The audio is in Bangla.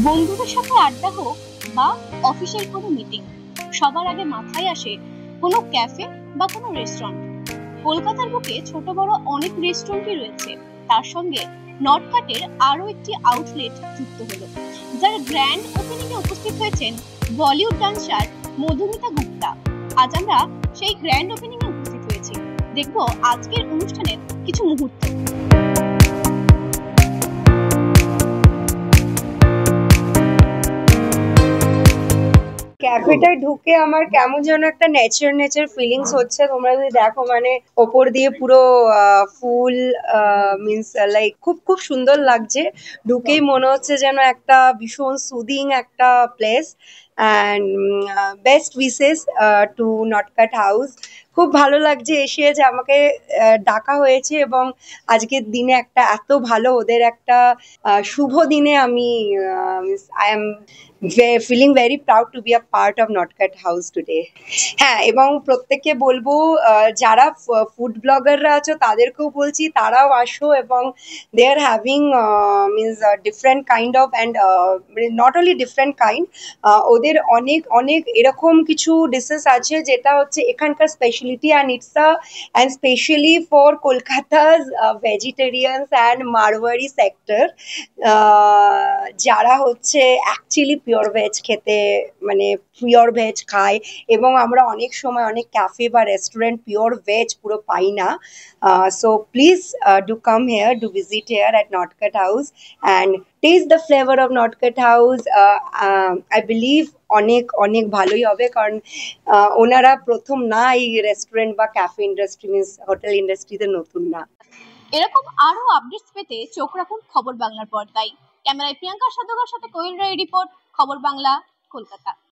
বন্ধুদের সাথে আড্ডা হোক বা অফিসের কোনো মিটিং, সবার আগে মাথায় আসে কোনো ক্যাফে বা কোনো রেস্টুরেন্ট। কলকাতার বুকে ছোট বড় অনেক রেস্টুরেন্টই রয়েছে, তার সঙ্গে নর্থকাটের আরো একটি আউটলেট যুক্ত হলো, যার গ্র্যান্ড ওপেনিং এ উপস্থিত হয়েছেন বলিউড ডান্সার মধুমিতা গুপ্তা। আজ আমরা সেই গ্র্যান্ড ওপেনিং এ উপস্থিত হয়েছি, দেখবো আজকের অনুষ্ঠানের কিছু মুহূর্ত। ক্যাফেটায় ঢুকে আমার কেমন যেন একটা নেচার নেচার ফিলিংস হচ্ছে। তোমরা যদি দেখো, মানে ওপর দিয়ে পুরো ফুল, মিন্স লাইক খুব খুব সুন্দর লাগছে। ঢুকেই মনে হচ্ছে যেন একটা ভীষণ সুদিং একটা place. And best wishes to Natkhat house. খুব ভালো লাগছে এসে যে আমাকে ডাকা হয়েছে, এবং আজকের দিনে একটা এত ভালো ওদের একটা শুভ দিনে আমি I am feeling very proud to be a part of Natkhat house today. হ্যাঁ, এবং প্রত্যেককে বলবো, যারা ফুড ব্লগাররা আছো তাদেরকেও বলছি তারাও আসো, এবং they are having means different kind of and not only different kind, ওদের অনেক অনেক এরকম কিছু ডিশেস আছে যেটা হচ্ছে এখানকার speciality, and it's and specially for Kolkata's vegetarians and Marwari sector, যারা হচ্ছে অ্যাকচুয়ালি পিওর ভেজ খেতে, মানে পিওর ভেজ খায়। এবং আমরা অনেক সময় অনেক ক্যাফে বা রেস্টুরেন্ট পিওর ভেজ পুরো পাই না। So please do come here, do visit here at Natkhat house and taste the flavour of Natkhat house. I believe অনেক অনেক ভালোই হবে, কারণ ওনারা প্রথম না এই রেস্টুরেন্ট বা ক্যাফে ইন্ডাস্ট্রি, মিনস হোটেল ইন্ডাস্ট্রিতে নতুন না। এরকম আরো আপডেটস পেতে চোখ রাখুন খবর বাংলার পর্দায়। ক্যামেরায় প্রিয়াঙ্কা সাধুকার সাথে কোয়েল রায় রিপোর্ট, খবর বাংলা, কলকাতা।